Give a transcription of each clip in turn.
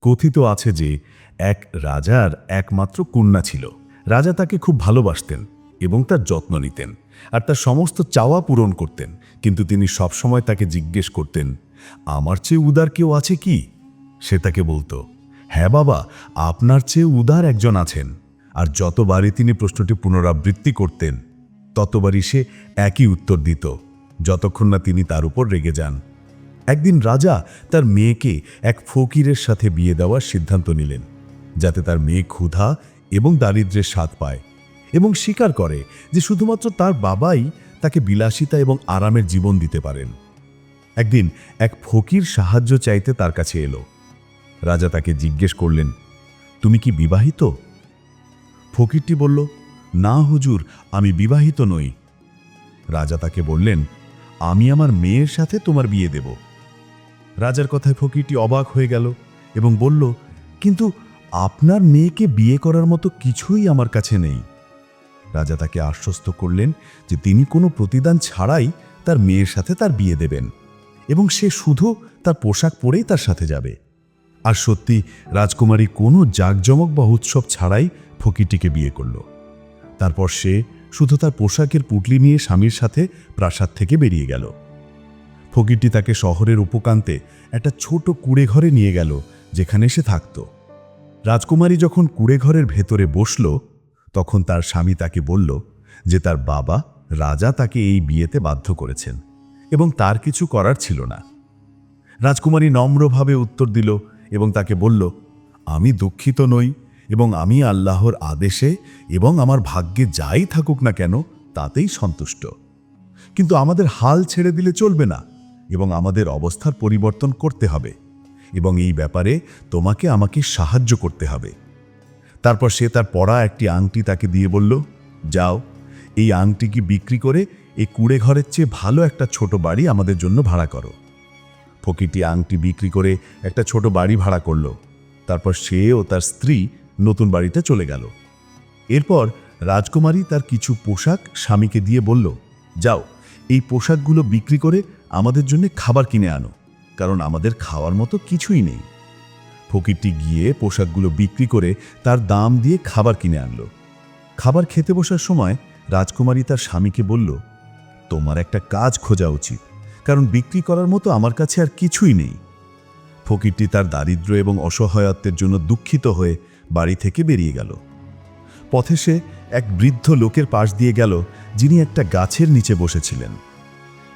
কথিত আছে যে এক রাজার একমাত্র কন্যা ছিল। রাজা তাকে খুব ভালোবাসতেন এবং তার যত্ন নিতেন আর তার সমস্ত চাওয়া পূরণ করতেন। কিন্তু তিনি সবসময় তাকে জিজ্ঞেস করতেন, আমার চেয়ে উদার কেউ আছে কি? সে তাকে বলতো, হ্যাঁ বাবা, আপনার চেয়ে উদার একজন আছেন। আর যতবারই তিনি প্রশ্নটি পুনরাবৃত্তি করতেন ততবারই সে একই উত্তর দিত, যতক্ষণ না তিনি তার উপর রেগে যান। একদিন রাজা তার মেয়েকে এক ফকিরের সাথে বিয়ে দেওয়ার সিদ্ধান্ত নিলেন, যাতে তার মেয়ে ক্ষুধা এবং দারিদ্র্যের স্বাদ পায় এবং স্বীকার করে যে শুধুমাত্র তার বাবাই তাকে বিলাসিতা এবং আরামের জীবন দিতে পারেন। একদিন এক ফকির সাহায্য চাইতে তার কাছে এলো। রাজা তাকে জিজ্ঞেস করলেন, তুমি কি বিবাহিত? ফকিরটি বলল, না হুজুর, আমি বিবাহিত নই। রাজা তাকে বললেন, আমি আমার মেয়ের সাথে তোমার বিয়ে দেব। রাজার কথায় ফকিরটি অবাক হয়ে গেল এবং বলল, কিন্তু আপনার মেয়েকে বিয়ে করার মতো কিছুই আমার কাছে নেই। রাজা তাকে আশ্বস্ত করলেন যে তিনি কোনো প্রতিদান ছাড়াই তার মেয়ের সাথে তার বিয়ে দেবেন এবং সে শুধু তার পোশাক পরেই তার সাথে যাবে। আর সত্যি রাজকুমারী কোনো জাঁকজমক বা উৎসব ছাড়াই ফকিরটিকে বিয়ে করল। তারপর সে শুধু তার পোশাকের পুটলি নিয়ে স্বামীর সাথে প্রাসাদ থেকে বেরিয়ে গেল। ফকিরটি তাকে শহরের উপকান্তে একটা ছোট কুঁড়েঘরে নিয়ে গেল, যেখানে সে থাকত। রাজকুমারী যখন কুঁড়েঘরের ভেতরে বসল, তখন তার স্বামী তাকে বলল যে তার বাবা রাজা তাকে এই বিয়েতে বাধ্য করেছেন এবং তার কিছু করার ছিল না। রাজকুমারী নম্রভাবে উত্তর দিল এবং তাকে বলল, আমি দুঃখিত নই এবং আমি আল্লাহর আদেশে এবং আমার ভাগ্যে যাই থাকুক না কেন তাতেই সন্তুষ্ট। কিন্তু আমাদের হাল ছেড়ে দিলে চলবে না এবং আমাদের অবস্থার পরিবর্তন করতে হবে এবং এই ব্যাপারে তোমাকে আমাকে সাহায্য করতে হবে। তারপর সে তার পরা একটি আংটি তাকে দিয়ে বলল, যাও, এই আংটিকে বিক্রি করে এই কুঁড়েঘরের চেয়ে ভালো একটা ছোট বাড়ি আমাদের জন্য ভাড়া করো। ফকিরটি আংটি বিক্রি করে একটা ছোট বাড়ি ভাড়া করল। তারপর সে ও তার স্ত্রী নতুন বাড়িতে চলে গেল। এরপর রাজকুমারী তার কিছু পোশাক স্বামীকে দিয়ে বলল, যাও, এই পোশাকগুলো বিক্রি করে আমাদের জন্য খাবার কিনে আনো, কারণ আমাদের খাওয়ার মতো কিছুই নেই। ফকিরটি গিয়ে পোশাকগুলো বিক্রি করে তার দাম দিয়ে খাবার কিনে আনলো। খাবার খেতে বসার সময় রাজকুমারী তার স্বামীকে বলল, তোমার একটা কাজ খোঁজা উচিত, কারণ বিক্রি করার মতো আমার কাছে আর কিছুই নেই। ফকিরটি তার দারিদ্র্য এবং অসহায়ত্বের জন্য দুঃখিত হয়ে বাড়ি থেকে বেরিয়ে গেল। পথে সে এক বৃদ্ধ লোকের পাশ দিয়ে গেল, যিনি একটা গাছের নিচে বসেছিলেন।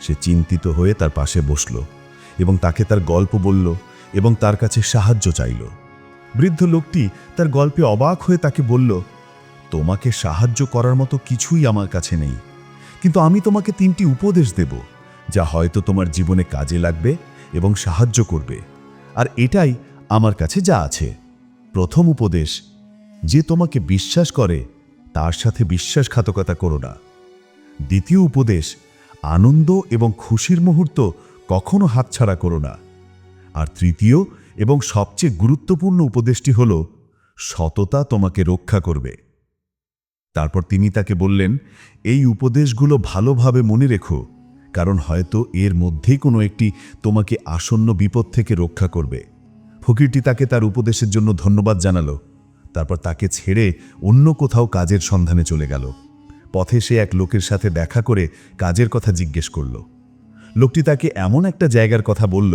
সে চিন্তিত হয়ে তার পাশে বসল এবং তাকে তার গল্প বলল এবং তার কাছে সাহায্য চাইল। বৃদ্ধ লোকটি তার গল্পে অবাক হয়ে তাকে বলল, তোমাকে সাহায্য করার মতো কিছুই আমার কাছে নেই, কিন্তু আমি তোমাকে 3টি উপদেশ দেব, যা হয়তো তোমার জীবনে কাজে লাগবে এবং সাহায্য করবে। আর এটাই আমার কাছে যা আছে। প্রথম উপদেশ, যে তোমাকে বিশ্বাস করে তার সাথে বিশ্বাসঘাতকতা করো না। দ্বিতীয় উপদেশ, আনন্দ এবং খুশির মুহূর্ত কখনো হাতছাড়া করো না। আর তৃতীয় এবং সবচেয়ে গুরুত্বপূর্ণ উপদেশটি হল, সততা তোমাকে রক্ষা করবে। তারপর তিনি তাকে বললেন, এই উপদেশগুলো ভালোভাবে মনে রেখো, কারণ হয়তো এর মধ্যেই কোনো একটি তোমাকে আসন্ন বিপদ থেকে রক্ষা করবে। ফকিরটি তাকে তার উপদেশের জন্য ধন্যবাদ জানালো। তারপর তাকে ছেড়ে অন্য কোথাও কাজের সন্ধানে চলে গেল। পথে সে এক লোকের সাথে দেখা করে কাজের কথা জিজ্ঞেস করল। লোকটি তাকে এমন একটা জায়গার কথা বলল,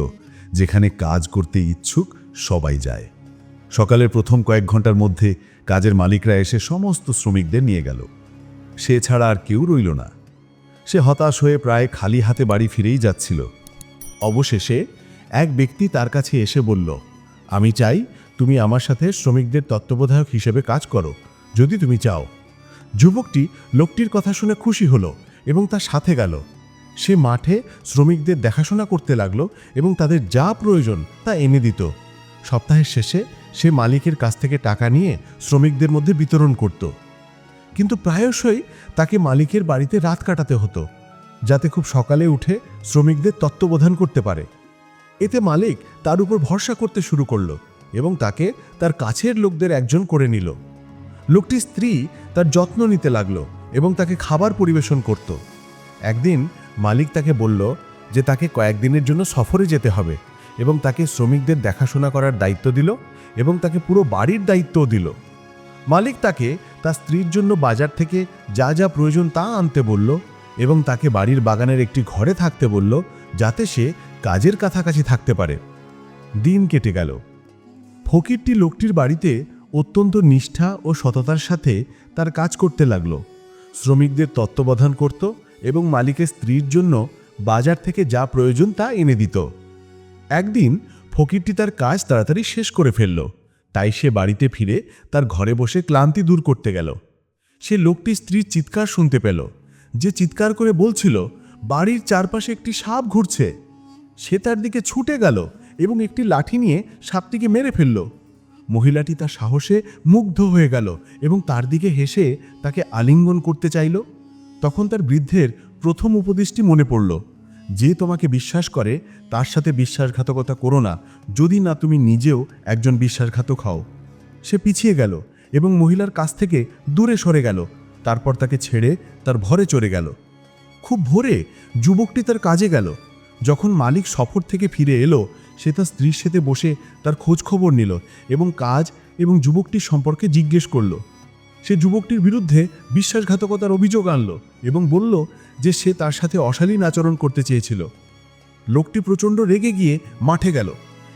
যেখানে কাজ করতে ইচ্ছুক সবাই যায়। সকালের প্রথম কয়েক ঘন্টার মধ্যে কাজের মালিকরা এসে সমস্ত শ্রমিকদের নিয়ে গেল। সে ছাড়া আর কেউ রইল না। সে হতাশ হয়ে প্রায় খালি হাতে বাড়ি ফিরেই যাচ্ছিল। অবশেষে এক ব্যক্তি তার কাছে এসে বলল, আমি চাই তুমি আমার সাথে শ্রমিকদের তত্ত্বাবধায়ক হিসেবে কাজ করো, যদি তুমি চাও। যুবকটি লোকটির কথা শুনে খুশি হলো এবং তার সাথে গেল। সে মাঠে শ্রমিকদের দেখাশোনা করতে লাগলো এবং তাদের যা প্রয়োজন তা এনে দিত। সপ্তাহের শেষে সে মালিকের কাছ থেকে টাকা নিয়ে শ্রমিকদের মধ্যে বিতরণ করত। কিন্তু প্রায়শই তাকে মালিকের বাড়িতে রাত কাটাতে হতো, যাতে খুব সকালে উঠে শ্রমিকদের তত্ত্বাবধান করতে পারে। এতে মালিক তার উপর ভরসা করতে শুরু করলো এবং তাকে তার কাছের লোকদের একজন করে নিল। লোকটির স্ত্রী তার যত্ন নিতে লাগলো এবং তাকে খাবার পরিবেশন করত। একদিন মালিক তাকে বলল যে তাকে কয়েকদিনের জন্য সফরে যেতে হবে এবং তাকে শ্রমিকদের দেখাশোনা করার দায়িত্ব দিল এবং তাকে পুরো বাড়ির দায়িত্বও দিল। মালিক তাকে তার স্ত্রীর জন্য বাজার থেকে যা যা প্রয়োজন তা আনতে বলল এবং তাকে বাড়ির বাগানের একটি ঘরে থাকতে বলল, যাতে সে কাজের কাছাকাছি থাকতে পারে। দিন কেটে গেল। ফকিরটি লোকটির বাড়িতে অত্যন্ত নিষ্ঠা ও সততার সাথে তার কাজ করতে লাগল। শ্রমিকদের তত্ত্বাবধান করত এবং মালিকের স্ত্রীর জন্য বাজার থেকে যা প্রয়োজন তা এনে দিত। একদিন ফকিরটি তার কাজ তাড়াতাড়ি শেষ করে ফেলল, তাই সে বাড়িতে ফিরে তার ঘরে বসে ক্লান্তি দূর করতে গেল। সে লোকটির স্ত্রীর চিৎকার শুনতে পেল, যে চিৎকার করে বলছিল, বাড়ির চারপাশে একটি সাপ ঘুরছে। সে তার দিকে ছুটে গেল এবং একটি লাঠি নিয়ে সাপটিকে মেরে ফেলল। মহিলাটি তার সাহসে মুগ্ধ হয়ে গেল এবং তার দিকে হেসে তাকে আলিঙ্গন করতে চাইল। তখন তার বৃদ্ধের প্রথম উপদেশটি মনে পড়ল, যে তোমাকে বিশ্বাস করে তার সাথে বিশ্বাসঘাতকতা করো না, যদি না তুমি নিজেও একজন বিশ্বাসঘাতক হও। সে পিছিয়ে গেল এবং মহিলার কাছ থেকে দূরে সরে গেল। তারপর তাকে ছেড়ে তার ঘরে চলে গেল। খুব ভোরে যুবকটি তার কাজে গেল। যখন মালিক সফর থেকে ফিরে এলো, সে তার স্ত্রীর সাথে বসে তার খোঁজ খবর নিল এবং কাজ এবং যুবকটির সম্পর্কে জিজ্ঞেস করল। সে যুবকটির বিরুদ্ধে বিশ্বাসঘাতকতার অভিযোগ আনল এবং বলল যে সে তার সাথে অশালীন আচরণ করতে চেয়েছিল। লোকটি প্রচণ্ড রেগে গিয়ে মাঠে গেল।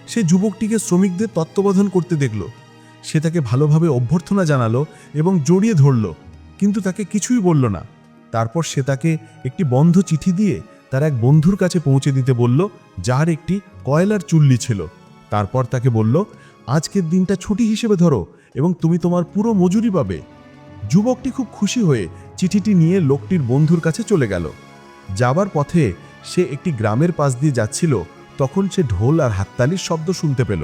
সে যুবকটিকে শ্রমিকদের তত্ত্বাবধান করতে দেখল। সে তাকে ভালোভাবে অভ্যর্থনা জানালো এবং জড়িয়ে ধরল, কিন্তু তাকে কিছুই বলল না। তারপর সে তাকে একটি বন্ধ চিঠি দিয়ে তার এক বন্ধুর কাছে পৌঁছে দিতে বলল, যার একটি কয়লার চুল্লি ছিল। তারপর তাকে বলল, আজকের দিনটা ছুটি হিসেবে ধরো এবং তুমি তোমার পুরো মজুরি পাবে। যুবকটি খুব খুশি হয়ে চিঠিটি নিয়ে লোকটির বন্ধুর কাছে চলে গেল। যাবার পথে সে একটি গ্রামের পাশ দিয়ে যাচ্ছিল, তখন সে ঢোল আর হাততালির শব্দ শুনতে পেল।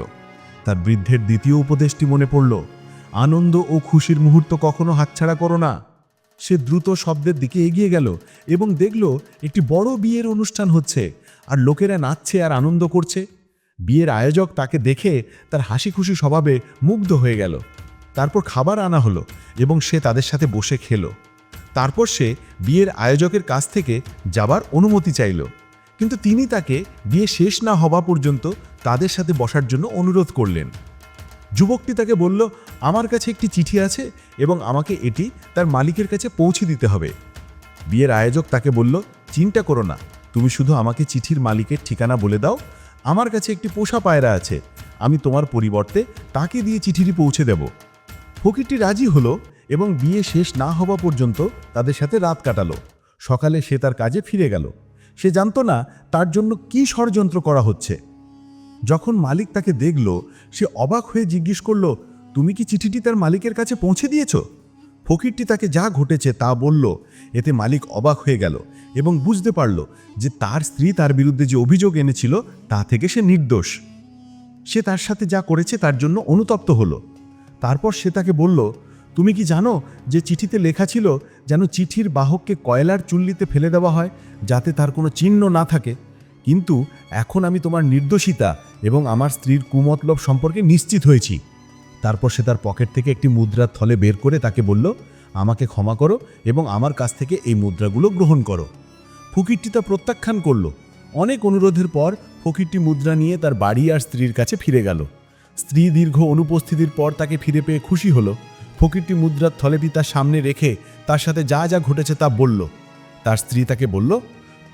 তার বৃদ্ধের দ্বিতীয় উপদেশটি মনে পড়ল, আনন্দ ও খুশির মুহূর্ত কখনো হাতছাড়া করো না। সে দ্রুত শব্দের দিকে এগিয়ে গেল এবং দেখল একটি বড় বিয়ের অনুষ্ঠান হচ্ছে আর লোকেরা নাচছে আর আনন্দ করছে। বিয়ের আয়োজক তাকে দেখে তার হাসি খুশি স্বভাবে মুগ্ধ হয়ে গেল। তারপর খাবার আনা হলো এবং সে তাদের সাথে বসে খেলো। তারপর সে বিয়ের আয়োজকের কাছ থেকে যাবার অনুমতি চাইল, কিন্তু তিনি তাকে বিয়ে শেষ না হওয়া পর্যন্ত তাদের সাথে বসার জন্য অনুরোধ করলেন। যুবকটি তাকে বলল, আমার কাছে একটি চিঠি আছে এবং আমাকে এটি তার মালিকের কাছে পৌঁছে দিতে হবে। বিয়ের আয়োজক তাকে বলল, চিন্তা করো না, তুমি শুধু আমাকে চিঠির মালিকের ঠিকানা বলে দাও। আমার কাছে একটি পোষা পায়রা আছে, আমি তোমার পরিবর্তে তাকে দিয়ে চিঠিটি পৌঁছে দেব। ফকিরটি রাজি হলো এবং বিয়ে শেষ না হওয়া পর্যন্ত তাদের সাথে রাত কাটালো। সকালে সে তার কাজে ফিরে গেল। সে জানত না তার জন্য কি ষড়যন্ত্র করা হচ্ছে। যখন মালিক তাকে দেখল, সে অবাক হয়ে জিজ্ঞেস করল, তুমি কি চিঠিটি তার মালিকের কাছে পৌঁছে দিয়েছ? ফকিরটি তাকে যা ঘটেছে তা বলল। এতে মালিক অবাক হয়ে গেল এবং বুঝতে পারল যে তার স্ত্রী তার বিরুদ্ধে যে অভিযোগ এনেছিল তা থেকে সে নির্দোষ। সে তার সাথে যা করেছে তার জন্য অনুতপ্ত হলো। তারপর সে তাকে বলল, তুমি কি জানো যে চিঠিতে লেখা ছিল যেন চিঠির বাহককে কয়লার চুল্লিতে ফেলে দেওয়া হয়, যাতে তার কোনো চিহ্ন না থাকে? কিন্তু এখন আমি তোমার নির্দোষিতা এবং আমার স্ত্রীর কুমতলব সম্পর্কে নিশ্চিত হয়েছি। তারপর সে তার পকেট থেকে একটি মুদ্রার থলে বের করে তাকে বলল, আমাকে ক্ষমা করো এবং আমার কাছ থেকে এই মুদ্রাগুলো গ্রহণ করো। ফকিরটি তা প্রত্যাখ্যান করল। অনেক অনুরোধের পর ফকিরটি মুদ্রা নিয়ে তার বাড়ি আর স্ত্রীর কাছে ফিরে গেল। স্ত্রী দীর্ঘ অনুপস্থিতির পর তাকে ফিরে পেয়ে খুশি হলো। ফকিরটি মুদ্রার থলেটি তার সামনে রেখে তার সাথে যা যা ঘটেছে তা বলল। তার স্ত্রী তাকে বলল,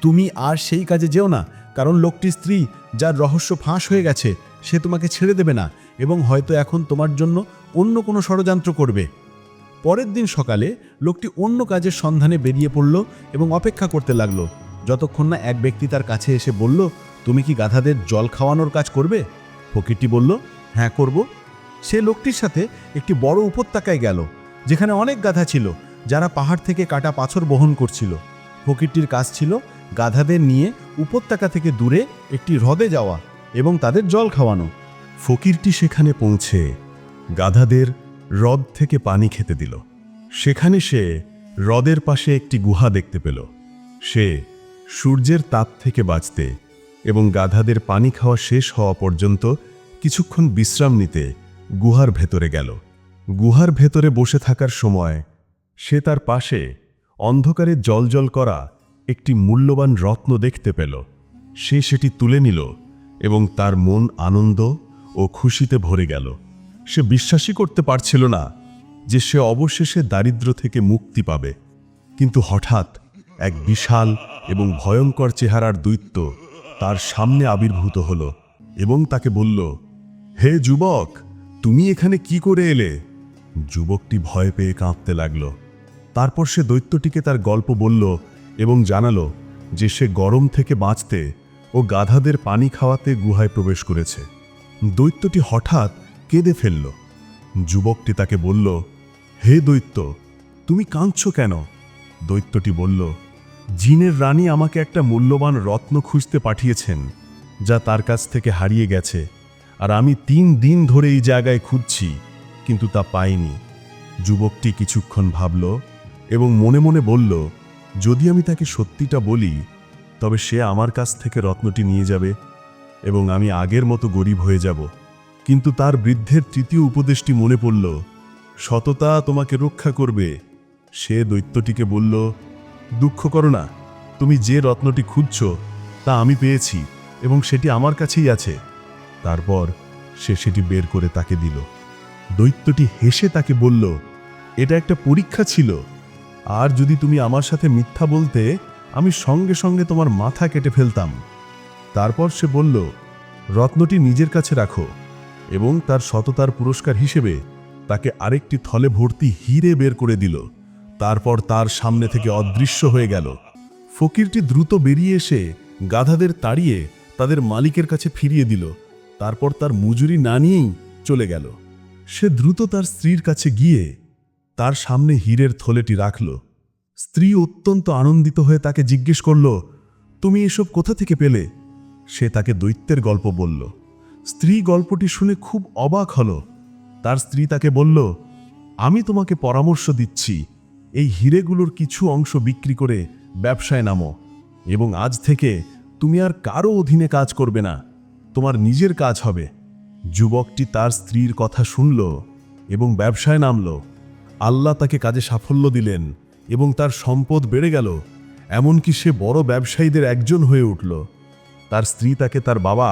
তুমি আর সেই কাজে যেও না, কারণ লোকটির স্ত্রী, যার রহস্য ফাঁস হয়ে গেছে, সে তোমাকে ছেড়ে দেবে না এবং হয়তো এখন তোমার জন্য অন্য কোনো ষড়যন্ত্র করবে। পরের দিন সকালে লোকটি অন্য কাজের সন্ধানে বেরিয়ে পড়ল এবং অপেক্ষা করতে লাগলো, যতক্ষণ না এক ব্যক্তি তার কাছে এসে বলল, তুমি কি গাধাদের জল খাওয়ানোর কাজ করবে? ফকিরটি বলল, হ্যাঁ করব। সে লোকটির সাথে একটি বড় উপত্যকায় গেল, যেখানে অনেক গাধা ছিল, যারা পাহাড় থেকে কাটা পাথর বহন করছিল। ফকিরটির কাজ ছিল গাধাদের নিয়ে উপত্যকা থেকে দূরে একটি হ্রদে যাওয়া এবং তাদের জল খাওয়ানো। ফকিরটি সেখানে পৌঁছে গাধাদের হ্রদ থেকে পানি খেতে দিল। সেখানে সে হ্রদের পাশে একটি গুহা দেখতে পেল। সে সূর্যের তাপ থেকে বাঁচতে এবং গাধাদের পানি খাওয়া শেষ হওয়া পর্যন্ত কিছুক্ষণ বিশ্রাম নিতে গুহার ভেতরে গেল। গুহার ভেতরে বসে থাকার সময় সে তার পাশে অন্ধকারে জ্বলজ্বল করা একটি মূল্যবান রত্ন দেখতে পেল। সে সেটি তুলে নিল এবং তার মন আনন্দ ও খুশিতে ভরে গেল। সে বিশ্বাসই করতে পারছিল না যে সে অবশেষে দারিদ্র্য থেকে মুক্তি পাবে। কিন্তু হঠাৎ এক বিশাল এবং ভয়ঙ্কর চেহারার দৈত্য তার সামনে আবির্ভূত হল এবং তাকে বলল, হে যুবক, তুমি এখানে কি করে এলে? যুবকটি ভয় পেয়ে কাঁপতে লাগল। তারপর সে দৈত্যটিকে তার গল্প বলল এবং জানালো যে সে গরম থেকে বাঁচতে ও গাধাদের পানি খাওয়াতে গুহায় প্রবেশ করেছে। দৈত্যটি হঠাৎ কেঁদে ফেলল। যুবকটি তাকে বলল, হে দৈত্য, তুমি কাঁদছ কেন? দৈত্যটি বলল, জিনের রানী আমাকে একটা মূল্যবান রত্ন খুঁজতে পাঠিয়েছেন, যা তার কাছ থেকে হারিয়ে গেছে, আর আমি 3 দিন ধরে এই জায়গায় খুঁজছি, কিন্তু তা পাইনি। যুবকটি কিছুক্ষণ ভাবল এবং মনে মনে বলল, যদি আমি তাকে সত্যিটা বলি, তবে সে আমার কাছ থেকে রত্নটি নিয়ে যাবে এবং আমি আগের মতো গরিব হয়ে যাব। কিন্তু তার বৃদ্ধের তৃতীয় উপদেশটি মনে পড়ল, সততা তোমাকে রক্ষা করবে। সে দৈত্যটিকে বলল, দুঃখ করো না, তুমি যে রত্নটি খুঁজছ তা আমি পেয়েছি এবং সেটি আমার কাছেই আছে। তারপর সে সেটি বের করে তাকে দিল। দৈত্যটি হেসে তাকে বলল, এটা একটা পরীক্ষা ছিল, আর যদি তুমি আমার সাথে মিথ্যা বলতে, আমি সঙ্গে সঙ্গে তোমার মাথা কেটে ফেলতাম। তারপর সে বলল, রত্নটি নিজের কাছে রাখো, এবং তার সততার পুরস্কার হিসেবে তাকে আরেকটি থলে ভর্তি হীরে বের করে দিল। তারপর তার সামনে থেকে অদৃশ্য হয়ে গেল। ফকিরটি দ্রুত বেরিয়ে এসে গাধাদের তাড়িয়ে তাদের মালিকের কাছে ফিরিয়ে দিল। তারপর তার মজুরি না নিয়েই চলে গেল। সে দ্রুত তার স্ত্রীর কাছে গিয়ে তার সামনে হীরের থলেটি রাখল। স্ত্রী অত্যন্ত আনন্দিত হয়ে তাকে জিজ্ঞেস করল, তুমি এসব কোথা থেকে পেলে? সে তাকে দৈত্যের গল্প বলল। স্ত্রী গল্পটি শুনে খুব অবাক হল। তার স্ত্রী তাকে বলল, আমি তোমাকে পরামর্শ দিচ্ছি, এই হীরেগুলোর কিছু অংশ বিক্রি করে ব্যবসায় নামো, এবং আজ থেকে তুমি আর কারো অধীনে কাজ করবে না, তোমার নিজের কাজ হবে। যুবকটি তার স্ত্রীর কথা শুনল এবং ব্যবসায় নামল। আল্লাহ তাকে কাজে সাফল্য দিলেন এবং তার সম্পদ বেড়ে গেল, এমনকি সে বড় ব্যবসায়ীদের একজন হয়ে উঠল। তার স্ত্রী তাকে তার বাবা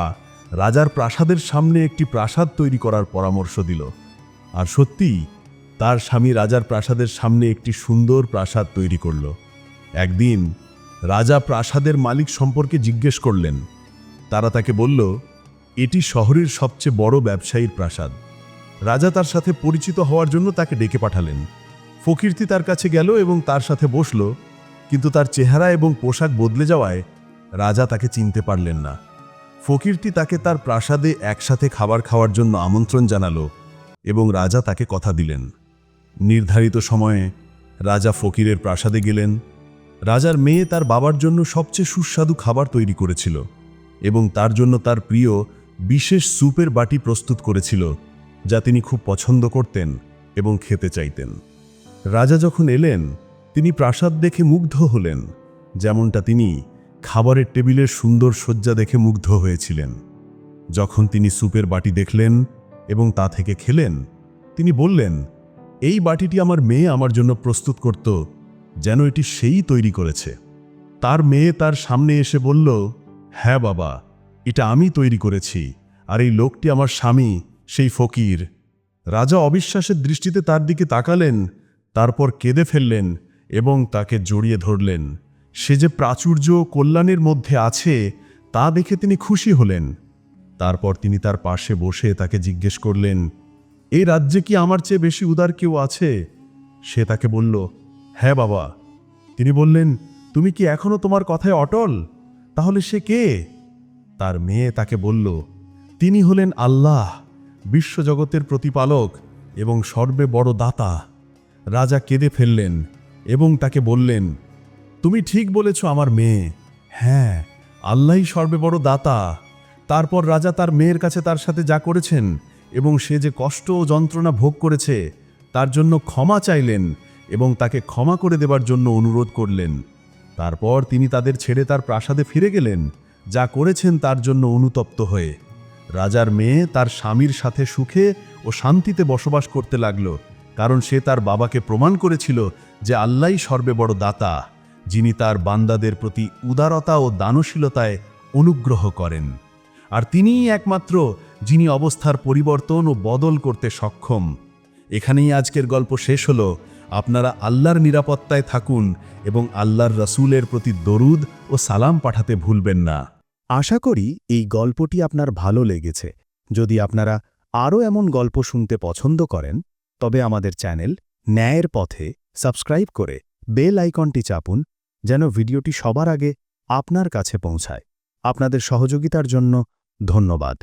রাজার প্রাসাদের সামনে একটি প্রাসাদ তৈরি করার পরামর্শ দিল। আর সত্যিই তার স্বামী রাজার প্রাসাদের সামনে একটি সুন্দর প্রাসাদ তৈরি করল। একদিন রাজা প্রাসাদের মালিক সম্পর্কে জিজ্ঞেস করলেন। তারা তাকে বলল, এটি শহরের সবচেয়ে বড় ব্যবসায়ীর প্রাসাদ। রাজা তার সাথে পরিচিত হওয়ার জন্য তাকে ডেকে পাঠালেন। ফকিরটি তার কাছে গেল এবং তার সাথে বসল, কিন্তু তার চেহারা এবং পোশাক বদলে যাওয়ায় রাজা তাকে চিনতে পারলেন না। ফকিরটি তাকে তার প্রাসাদে একসাথে খাবার খাওয়ার জন্য আমন্ত্রণ জানালো এবং রাজা তাকে কথা দিলেন। নির্ধারিত সময়ে রাজা ফকিরের প্রাসাদে গেলেন। রাজার মেয়ে তার বাবার জন্য সবচেয়ে সুস্বাদু খাবার তৈরি করেছিল এবং তার জন্য তার প্রিয় বিশেষ স্যুপের বাটি প্রস্তুত করেছিল, যা তিনি খুব পছন্দ করতেন এবং খেতে চাইতেন। রাজা যখন এলেন, তিনি প্রাসাদ দেখে মুগ্ধ হলেন, যেমনটা তিনি খাবারের টেবিলের সুন্দর সজ্জা দেখে মুগ্ধ হয়েছিলেন। যখন তিনি স্যুপের বাটি দেখলেন এবং তা থেকে খেলেন, তিনি বললেন, এই বাটিটি আমার মেয়ে আমার জন্য প্রস্তুত করত, যেন এটি সেই তৈরি করেছে। তার মেয়ে তার সামনে এসে বলল, হ্যাঁ বাবা, এটা আমি তৈরি করেছি, আর এই লোকটি আমার স্বামী, সেই ফকির। রাজা অবিশ্বাসের দৃষ্টিতে তার দিকে তাকালেন, তারপর কেঁদে ফেললেন এবং তাকে জড়িয়ে ধরলেন। সে যে প্রাচুর্য ও কল্যাণের মধ্যে আছে তা দেখে তিনি খুশি হলেন। তারপর তিনি তার পাশে বসে তাকে জিজ্ঞেস করলেন, এই রাজ্যে কি আমার চেয়ে বেশি উদার কেউ আছে? সে তাকে বলল, হ্যাঁ বাবা। তিনি বললেন, তুমি কি এখনো তোমার কথায় অটল? তাহলে সে কে? তার মেয়ে তাকে বলল, তিনি হলেন আল্লাহ, বিশ্বজগতের প্রতিপালক এবং সর্বে বড় দাতা। রাজা কেঁদে ফেললেন এবং তাকে বললেন, তুমি ঠিক বলেছ আমার মেয়ে, হ্যাঁ, আল্লাহই সর্বে বড় দাতা। তারপর রাজা তার মেয়ের কাছে তার সাথে যা করেছেন এবং সে যে কষ্ট ও যন্ত্রণা ভোগ করেছে তার জন্য ক্ষমা চাইলেন এবং তাকে ক্ষমা করে দেবার জন্য অনুরোধ করলেন। তারপর তিনি তাদের ছেড়ে তার প্রাসাদে ফিরে গেলেন, যা করেছেন তার জন্য অনুতপ্ত হয়ে। রাজার মেয়ে তার স্বামীর সাথে সুখে ও শান্তিতে বসবাস করতে লাগল, কারণ সে তার বাবাকে প্রমাণ করেছিল যে আল্লাহই সর্বে বড় দাতা, যিনি তার বান্দাদের প্রতি উদারতা ও দানশীলতায় অনুগ্রহ করেন। আর তিনিই একমাত্র যিনি অবস্থার পরিবর্তন ও বদল করতে সক্ষম। এখানেই আজকের গল্প শেষ হলো। আপনারা আল্লাহর নিরাপত্তায় থাকুন এবং আল্লাহর রাসূলের প্রতি দরুদ ও সালাম পাঠাতে ভুলবেন না। আশা করি এই গল্পটি আপনার ভালো লেগেছে। যদি আপনারা আরও এমন গল্প শুনতে পছন্দ করেন, তবে আমাদের চ্যানেল ন্যায়ের পথে সাবস্ক্রাইব করে বেল আইকনটি চাপুন, যেন ভিডিওটি সবার আগে আপনার কাছে পৌঁছায়। আপনাদের সহযোগিতার জন্য ধন্যবাদ।